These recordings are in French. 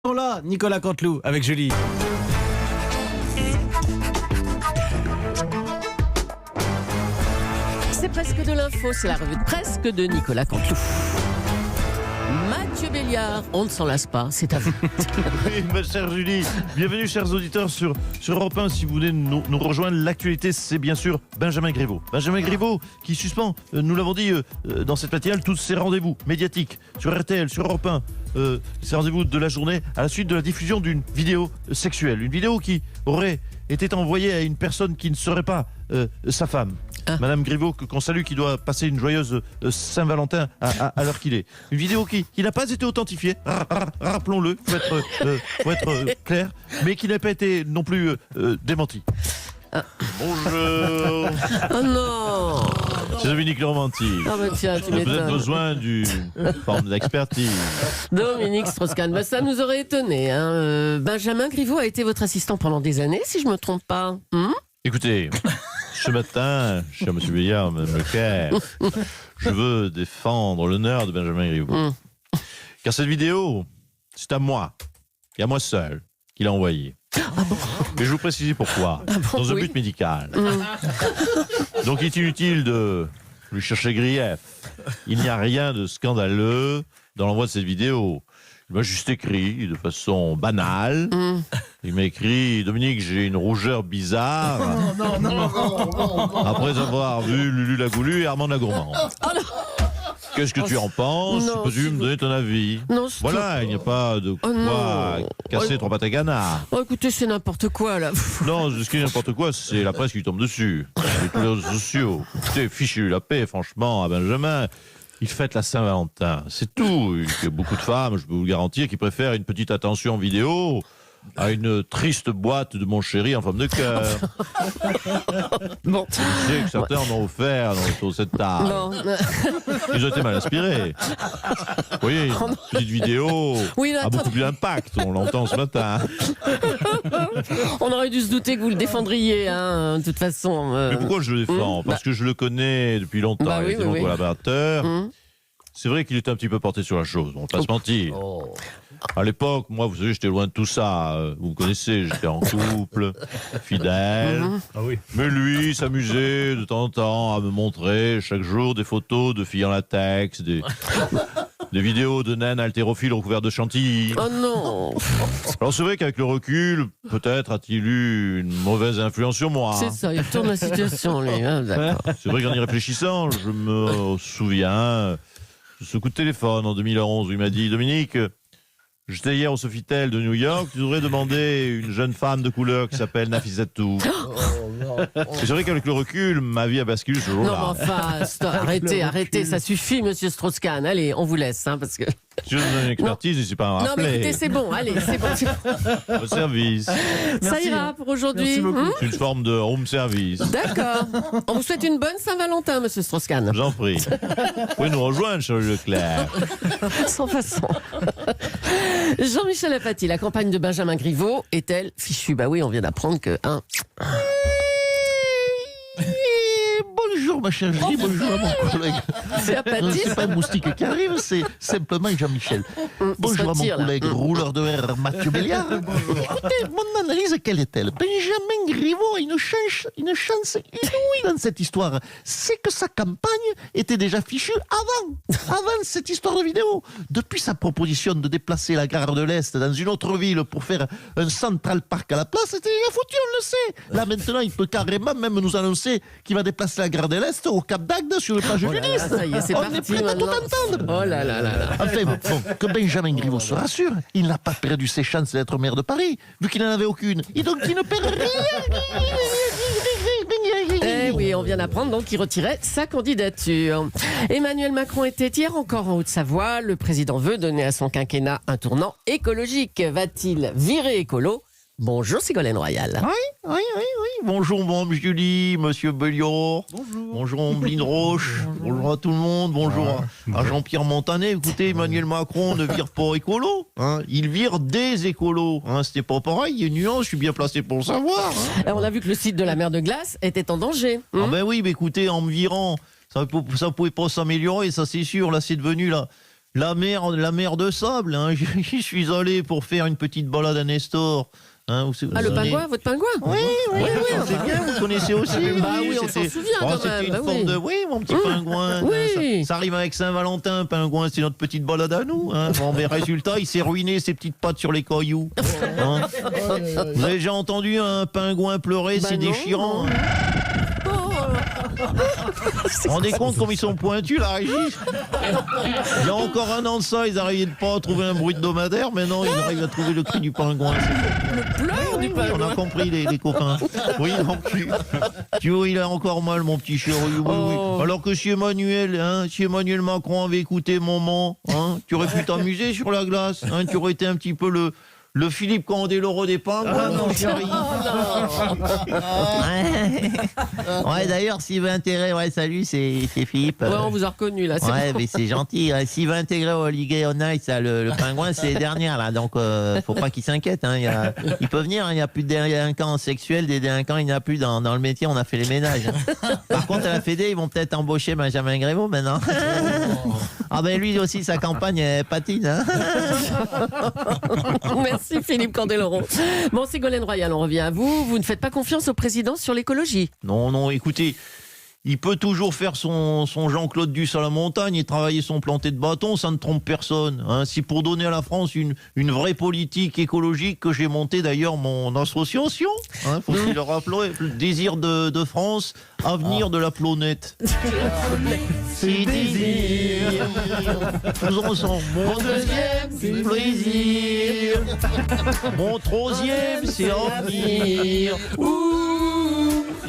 Là, Nicolas Canteloup avec Julie. C'est presque de l'info, c'est la revue de presque de Nicolas Canteloup. Mathieu Béliard, on ne s'en lasse pas, c'est à vous. Oui, ma chère Julie, bienvenue chers auditeurs sur Europe 1. Si vous voulez nous rejoindre, l'actualité c'est bien sûr Benjamin Griveaux. Benjamin Griveaux qui suspend, nous l'avons dit dans cette matinale, tous ses rendez-vous médiatiques sur RTL, sur Europe 1. Ces rendez-vous de la journée à la suite de la diffusion d'une vidéo sexuelle. Une vidéo qui aurait été envoyée à une personne qui ne serait pas sa femme. Madame Griveaux, qu'on salue, qui doit passer une joyeuse Saint-Valentin à l'heure qu'il est. Une vidéo qui n'a pas été authentifiée, rappelons-le, faut être clair, mais qui n'a pas été non plus démentie. Bonjour. Oh non. C'est Dominique Normandie. Ah bah tiens, tu On a peut-être m'étonnes. besoin d'une forme d'expertise. Dominique Strauss-Kahn, bah ça nous aurait étonné. Benjamin Griveaux a été votre assistant pendant des années, si je ne me trompe pas. Écoutez, ce matin, cher monsieur Béliard, madame Leclerc, je veux défendre l'honneur de Benjamin Griveaux. Car cette vidéo, c'est à moi, et à moi seul, qu'il a envoyée. Mais je vous précise pourquoi. Dans un but médical. Donc il est inutile de lui chercher grief. Il n'y a rien de scandaleux dans l'envoi de cette vidéo. Il m'a juste écrit de façon banale. Il m'a écrit: Dominique, j'ai une rougeur bizarre. Après avoir vu Lulu la Goulue et Armand la Gourmande. Qu'est-ce que tu en penses? Non, Peux-tu me donner ton avis? Non, Voilà, il n'y a pas de quoi non. casser trois pattes à canard. Oh, écoutez, c'est n'importe quoi, là. Non, ce qui est n'importe quoi, c'est la presse qui tombe dessus. Et tous les réseaux sociaux. Écoutez, fichu la paix, franchement, à Benjamin. Il fête la Saint-Valentin, c'est tout. Il y a beaucoup de femmes, je peux vous le garantir, qui préfèrent une petite attention vidéo à une triste boîte de mon chéri en forme de cœur. Bon. Je sais que certains en ont offert autour de cette table. Bon. Ils ont été mal inspirés. Vous voyez, une petite vidéo Oui, là, a beaucoup plus d'impact, on l'entend ce matin. On aurait dû se douter que vous le défendriez, hein, de toute façon. Mais pourquoi je le défends? Parce que je le connais depuis longtemps, Bah il oui, était oui, mon oui. collaborateur. C'est vrai qu'il était un petit peu porté sur la chose, on ne va pas se mentir. À l'époque, moi, vous savez, j'étais loin de tout ça. Vous me connaissez, j'étais en couple, fidèle. Mais lui, il s'amusait de temps en temps à me montrer chaque jour des photos de filles en latex, des vidéos de naines haltérophiles recouvertes de chantilly. Oh non. Alors c'est vrai qu'avec le recul, peut-être a-t-il eu une mauvaise influence sur moi. C'est ça, il retourne la situation, lui. Hein, d'accord. C'est vrai qu'en y réfléchissant, je me souviens de ce coup de téléphone en 2011 où il m'a dit: Dominique, j'étais hier au Sofitel de New York, tu devrais demander une jeune femme de couleur qui s'appelle Nafissatou. C'est vrai qu'avec le recul, ma vie a basculé ce Non, mais jour-là. enfin, arrêtez, ça suffit, monsieur Strauss-Kahn. Allez, on vous laisse, hein, parce que... Si je vous donne une expertise, je ne suis pas un Non, mais écoutez, rappelé. c'est bon, allez, c'est bon. Au service. Ça ira pour aujourd'hui. Merci beaucoup. C'est une forme de home service. D'accord. On vous souhaite une bonne Saint-Valentin, monsieur Strauss-Kahn. J'en prie. Vous pouvez nous rejoindre, Charles Leclerc. Sans façon. Jean-Michel Apathy, la campagne de Benjamin Griveaux est-elle fichue? Bah oui, on vient d'apprendre que... Bonjour ma chère Julie, bonjour à mon collègue. C'est Apathy, C'est pas un moustique qui arrive, c'est simplement Jean-Michel. Bonjour à mon retire, là. collègue rouleur de verre Mathieu Béliard. Écoutez, mon analyse, quelle est-elle? Benjamin Griveaux a une chance inouïe dans cette histoire. C'est que sa campagne était déjà fichue avant cette histoire de vidéo. Depuis sa proposition de déplacer la gare de l'Est dans une autre ville pour faire un Central Park à la place, c'était déjà foutu, on le sait. Là maintenant, il peut carrément même nous annoncer qu'il va déplacer la gare de l'Est au Cap d'Agde sur le plage Oh là là, nudiste. ça y est, c'est On parti est prêt à tout maintenant. entendre. Oh là là là là. Enfin, bon, que Benjamin Griveaux se rassure, il n'a pas perdu ses chances d'être maire de Paris, vu qu'il n'en avait aucune. Et donc, il ne perd Eh oui, on vient d'apprendre donc qu'il retirait sa candidature. Emmanuel Macron était hier encore en Haute-Savoie. Le président veut donner à son quinquennat un tournant écologique. Va-t-il virer écolo? Bonjour Ségolène Royal. Oui. Bonjour, Mme Julie, Monsieur Béliard. Bonjour, Ombline Roche. Bonjour à tout le monde. Bonjour à Jean-Pierre Montanet. Écoutez, Emmanuel Macron ne vire pas écolo. Hein. Il vire des écolos. Hein. C'était pas pareil. Il y a une nuance. Je suis bien placé pour le savoir. Hein. On a vu que le site de la mer de glace était en danger. Ah ben oui, mais écoutez, en me virant, ça pouvait pas s'améliorer, ça c'est sûr. Là, c'est devenu là la mer de sable. Hein. J'y suis allé pour faire une petite balade à Nestor. Hein, le pingouin, votre pingouin? Oui, c'est bien, vous connaissez aussi. Oui, on s'en souvient quand même. C'était une forme de... Oui, mon petit pingouin. Oui. Ça arrive avec Saint-Valentin, pingouin, c'est notre petite balade à nous. Hein. Bon, mais résultat, il s'est ruiné ses petites pattes sur les cailloux. Hein. Vous avez déjà entendu un pingouin pleurer, c'est déchirant. Hein. Vous vous rendez compte comme ils sont pointus, la régie? Il y a encore un an de ça, ils n'arrivaient pas à trouver un bruit de dromadaire. Maintenant, ils arrivent à trouver le cri du pingouin. Le pleur du pingouin. On a compris, les copains. Oui, donc, tu vois, il a encore mal, mon petit chéri. Oui. Alors que si Emmanuel Macron avait écouté Maman, tu aurais pu t'amuser sur la glace. Tu aurais été un petit peu le Philippe Candeloro des pingouins, mon chéri. Ouais, d'ailleurs, s'il veut intégrer, salut, c'est Philippe. Ouais, on vous a reconnu là. Ouais, mais c'est gentil. S'il veut intégrer au Ligue on Ice, le pingouin, c'est les dernières là. Donc, faut pas qu'il s'inquiète. Il peut venir. Il n'y a plus de délinquants sexuels, des délinquants. Il n'y en a plus dans le métier. On a fait les ménages. Par contre, à la Fédé, ils vont peut-être embaucher Benjamin Grévaud maintenant. Ah ben lui aussi, sa campagne elle patine. Hein. Merci Philippe Candeloro. Bon, Ségolène Royal, on revient à vous. Vous ne faites pas confiance au président sur l'écologie? Non, écoutez, il peut toujours faire son Jean-Claude Duss à la montagne et travailler son planté de bâton, ça ne trompe personne. Hein. C'est pour donner à la France une vraie politique écologique que j'ai monté d'ailleurs mon association. Hein, faut-il le rappeler, le désir de France, avenir de la planète. C'est désir, faisons ensemble. Mon deuxième, c'est plaisir. Mon troisième, c'est avenir.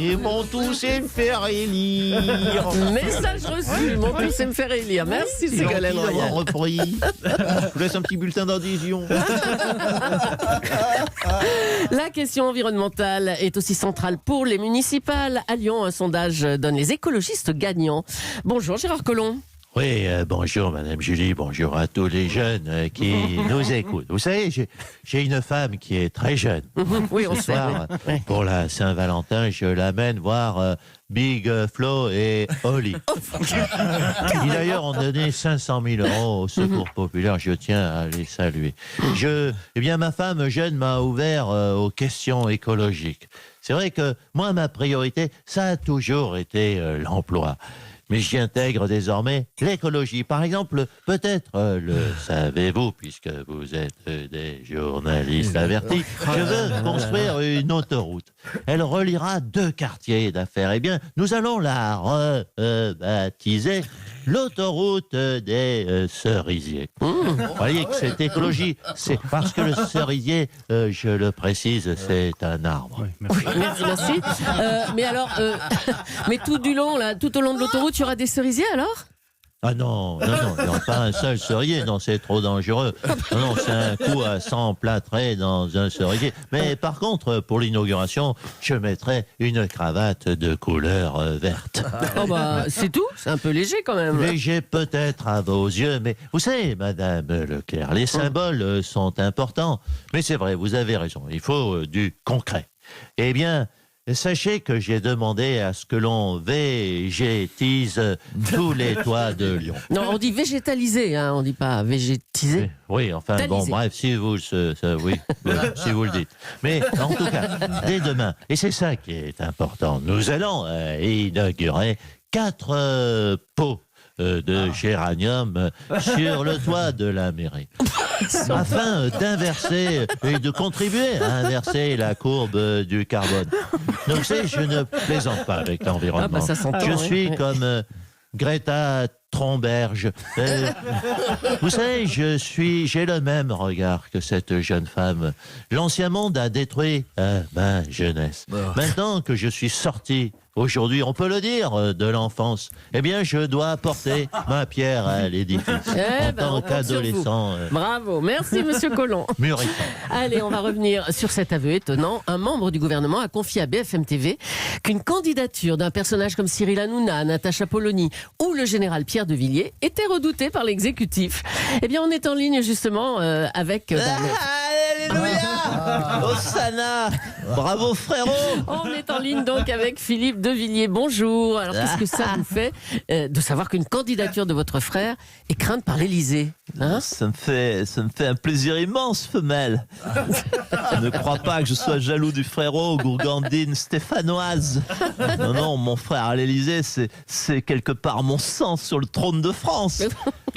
Et mon tout, c'est me faire élire. Message reçu, mon tout, c'est me faire élire. Merci Ségolène Royal. Repris. Je vous laisse un petit bulletin d'adhésion. La question environnementale est aussi centrale pour les municipales. À Lyon, un sondage donne les écologistes gagnants. Bonjour Gérard Collomb. Oui, bonjour Madame Julie, bonjour à tous les jeunes qui nous écoutent. Vous savez, j'ai une femme qui est très jeune. Oui, on Ce sait. soir, Oui. pour la Saint-Valentin, je l'amène voir Big Flo et Oli. Qui d'ailleurs ont donné 500 000 € au Secours Populaire. Je tiens à les saluer. Eh bien, ma femme jeune m'a ouvert aux questions écologiques. C'est vrai que moi, ma priorité, ça a toujours été l'emploi. Mais j'y intègre désormais l'écologie. Par exemple, peut-être le savez-vous, puisque vous êtes des journalistes avertis, je veux construire une autoroute. Elle reliera 2 quartiers d'affaires. Eh bien, nous allons la rebaptiser l'autoroute des cerisiers. Vous voyez que cette écologie, c'est parce que le cerisier, je le précise, c'est un arbre. Oui, merci. Mais alors, mais tout au long de l'autoroute, il y aura des cerisiers alors? Ah non, pas un seul cerisier, non, c'est trop dangereux. Non, c'est un coup à s'emplâtrer dans un cerisier. Mais par contre, pour l'inauguration, je mettrai une cravate de couleur verte. Oh bah, c'est tout? C'est un peu léger quand même. Léger peut-être à vos yeux, mais vous savez, Madame Leclerc, les symboles sont importants. Mais c'est vrai, vous avez raison, il faut du concret. Eh bien, sachez que j'ai demandé à ce que l'on végétise tous les toits de Lyon. Non, on dit végétaliser, hein, on dit pas végétiser. Oui, enfin, bon, bref, si vous le dites. Mais en tout cas, dès demain, et c'est ça qui est important, nous allons inaugurer 4 pots de géranium sur le toit de la mairie, afin d'inverser et de contribuer à inverser la courbe du carbone. Donc, vous savez, je ne plaisante pas avec l'environnement. Ah bah, ça s'entend, Je oui. suis comme Greta Thunberg. Vous savez, j'ai le même regard que cette jeune femme. L'ancien monde a détruit ma jeunesse. Maintenant que je suis sorti, aujourd'hui, on peut le dire, de l'enfance, eh bien, je dois apporter ma pierre à l'édifice. En tant qu'adolescent. Bravo, merci Monsieur Collomb. Mûrissant. Allez, on va revenir sur cet aveu étonnant. Un membre du gouvernement a confié à BFM TV qu'une candidature d'un personnage comme Cyril Hanouna, Natacha Polony ou le général Pierre de Villiers était redoutée par l'exécutif. Eh bien, on est en ligne justement avec... Alléluia. Osana. Bravo frérot. On est en ligne donc avec Philippe de Villiers. Bonjour. Alors qu'est-ce que ça vous fait de savoir qu'une candidature de votre frère est crainte par l'Élysée, hein? Ça me fait un plaisir immense, femelle. Ne crois pas que je sois jaloux du frérot, gourgandine stéphanoise. Non, mon frère à l'Élysée, c'est quelque part mon sang sur le trône de France.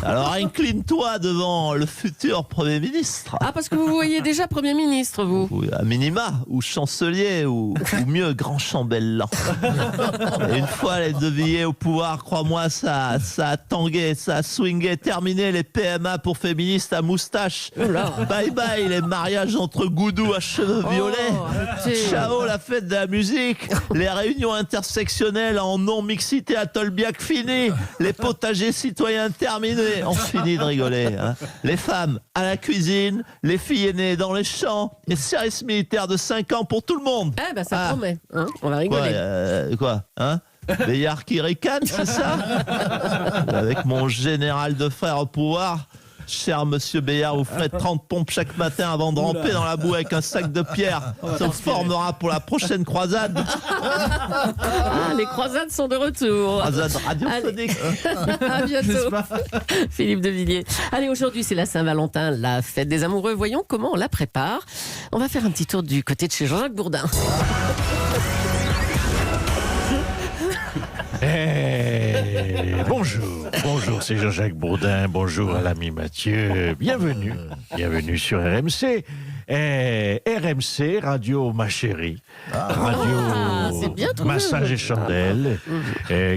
Alors incline-toi devant le futur Premier ministre. Ah, parce que vous voyez déjà Premier ministre, vous. Oui, à minima, ou chancelier, ou mieux, grand chambellan. Et une fois les deux billets au pouvoir, crois-moi, ça a tangué, ça a swingé, terminé les PMA pour féministes à moustache. Bye bye les mariages entre goudous à cheveux violets. Ciao la fête de la musique. Les réunions intersectionnelles en non-mixité à Tolbiac fini. Les potagers citoyens terminés. On finit de rigoler. Hein. Les femmes à la cuisine, les filles aînées dans les champs, les services militaires de 5 ans pour tout le monde. Eh ben ça promet, hein, on va rigoler. Quoi hein Béliard qui ricane, c'est ça? Avec mon général de frère au pouvoir, cher monsieur Béliard, vous ferez 30 pompes chaque matin avant de ramper dans la boue avec un sac de pierre. Ça vous formera pour la prochaine croisade. Ah, les croisades sont de retour. Croisade radiophonique. À bientôt. Philippe de Villiers. Allez, aujourd'hui c'est la Saint-Valentin, la fête des amoureux. Voyons comment on la prépare. On va faire un petit tour du côté de chez Jean-Jacques Bourdin. Bonjour, c'est Jean-Jacques Bourdin, bonjour à l'ami Mathieu, bienvenue sur RMC. RMC, Radio Ma Chérie, c'est bien trouvé, Massage et Chandelle,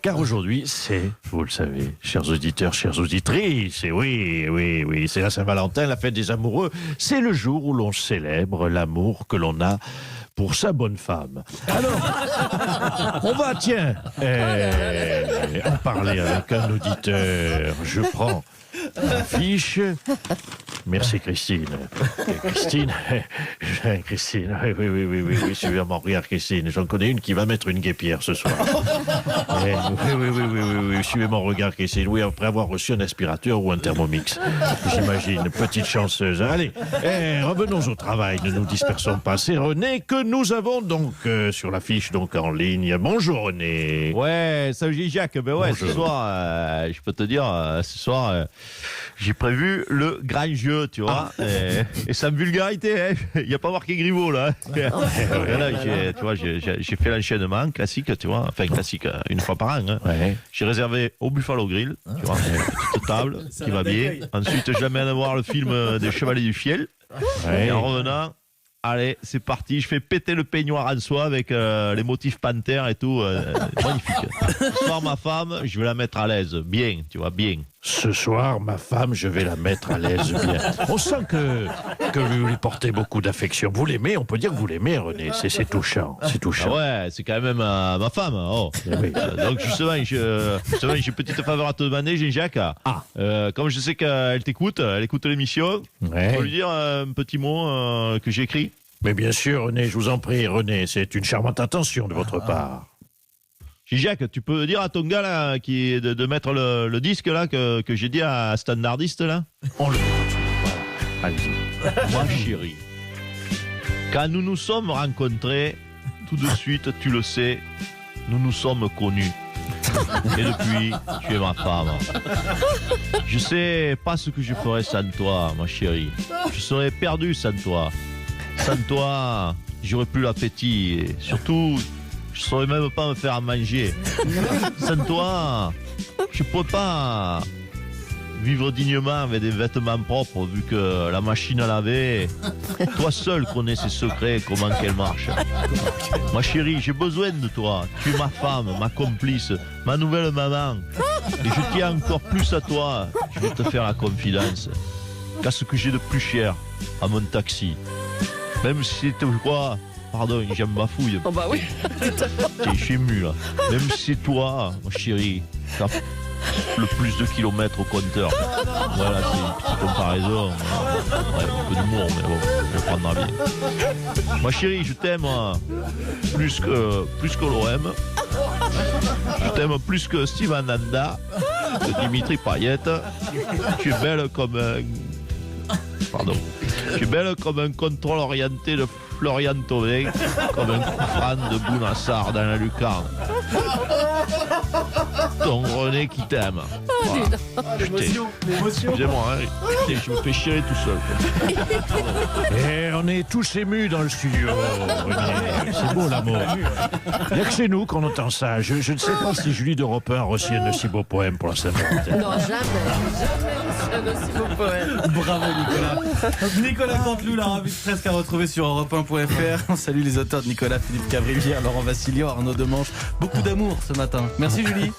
car aujourd'hui c'est, vous le savez, chers auditeurs, chères auditrices, et oui, c'est la Saint-Valentin, la fête des amoureux, c'est le jour où l'on célèbre l'amour que l'on a pour sa bonne femme. Alors, on va, en parler avec un auditeur. Je prends la fiche. Merci Christine. Christine, oui, suivez-moi, regarde Christine. J'en connais une qui va mettre une guêpière ce soir. Oui, suivez mon regard Christine. Oui, après avoir reçu un aspirateur ou un thermomix. J'imagine, petite chanceuse. Allez, revenons au travail, ne nous dispersons pas. C'est René que nous avons donc sur la fiche, donc en ligne. Bonjour René. Ouais, salut Jacques. Ben ouais, Bonjour. ce soir, je peux te dire, j'ai prévu le grand jeu, tu vois. Et sans vulgarité, hein. Il n'y a pas marqué Griveaux, là. Là, j'ai fait l'enchaînement classique, tu vois. Enfin, classique, une fois par an. Hein. Ouais. J'ai réservé au Buffalo Grill, tu vois. Petite table qui va bien. Ensuite, je l'amène voir le film des Chevaliers du Fiel. Ouais. Et en revenant, allez, c'est parti. Je fais péter le peignoir en soie avec les motifs panthères et tout. Magnifique. Ce soir, ma femme, je vais la mettre à l'aise. Bien, tu vois, bien. Ce soir, ma femme, je vais la mettre à l'aise bien. On sent que vous lui portez beaucoup d'affection. Vous l'aimez, on peut dire que vous l'aimez, René. C'est touchant, c'est touchant. Ah ouais, c'est quand même ma femme. Oh. Oui. Donc justement, j'ai une petite faveur à te demander, Jean-Jacques. Comme je sais qu'elle t'écoute, elle écoute l'émission, Ouais. tu peux lui dire un petit mot que j'ai écrit. Mais bien sûr, René, je vous en prie, René, c'est une charmante attention de votre part. Jean-Jacques, tu peux dire à ton gars là, de mettre le disque là que j'ai dit à Standardiste là. On le... Voilà. Allez-y. Moi chérie, quand nous nous sommes rencontrés, tout de suite, tu le sais, nous nous sommes connus. Et depuis, tu es ma femme. Je sais pas ce que je ferais sans toi, ma chérie. Je serais perdu sans toi. Sans toi, j'aurais plus l'appétit. Et surtout, je saurais même pas me faire à manger. Sans toi, je pourrais pas vivre dignement avec des vêtements propres vu que la machine à laver, toi seul connais ses secrets, comment qu'elle marche. Ma chérie, j'ai besoin de toi. Tu es ma femme, ma complice, ma nouvelle maman. Et je tiens encore plus à toi. Je vais te faire la confidence. Qu'à ce que j'ai de plus cher à mon taxi. Même si c'est quoi, pardon, j'aime ma fouille. Oh bah oui. Je suis ému là. Même si c'est toi, ma chérie, t'as le plus de kilomètres au compteur. Voilà, c'est une petite comparaison. Ouais, un peu d'humour, mais bon, je prendrai bien. Ma chérie, je t'aime plus que l'OM. Je t'aime plus que Steven Nanda, que Dimitri Payet. Tu es belle comme Pardon. Je suis belle comme un contrôle orienté de Florian Thauvin, comme un coup franc de Bounassar dans la lucarne. Ton René qui t'aime. Voilà. L'émotion. Excusez-moi, hein. Putain, je me fais chier tout seul. Et on est tous émus dans le studio. René. C'est beau l'amour. Il n'y a que chez nous qu'on entend ça. Je ne sais pas si Julie d'Europe 1 a reçu un aussi beau poème pour la Saint-Valentin. Non, jamais un aussi beau poème. Bravo Nicolas. Nicolas Canteloup, la revue de presse qu'a retrouvé sur Europe1.fr. On salue les auteurs de Nicolas, Philippe Cavrivière, Laurent Vassilio, Arnaud Demanche. Beaucoup d'amour ce matin. Merci Julie.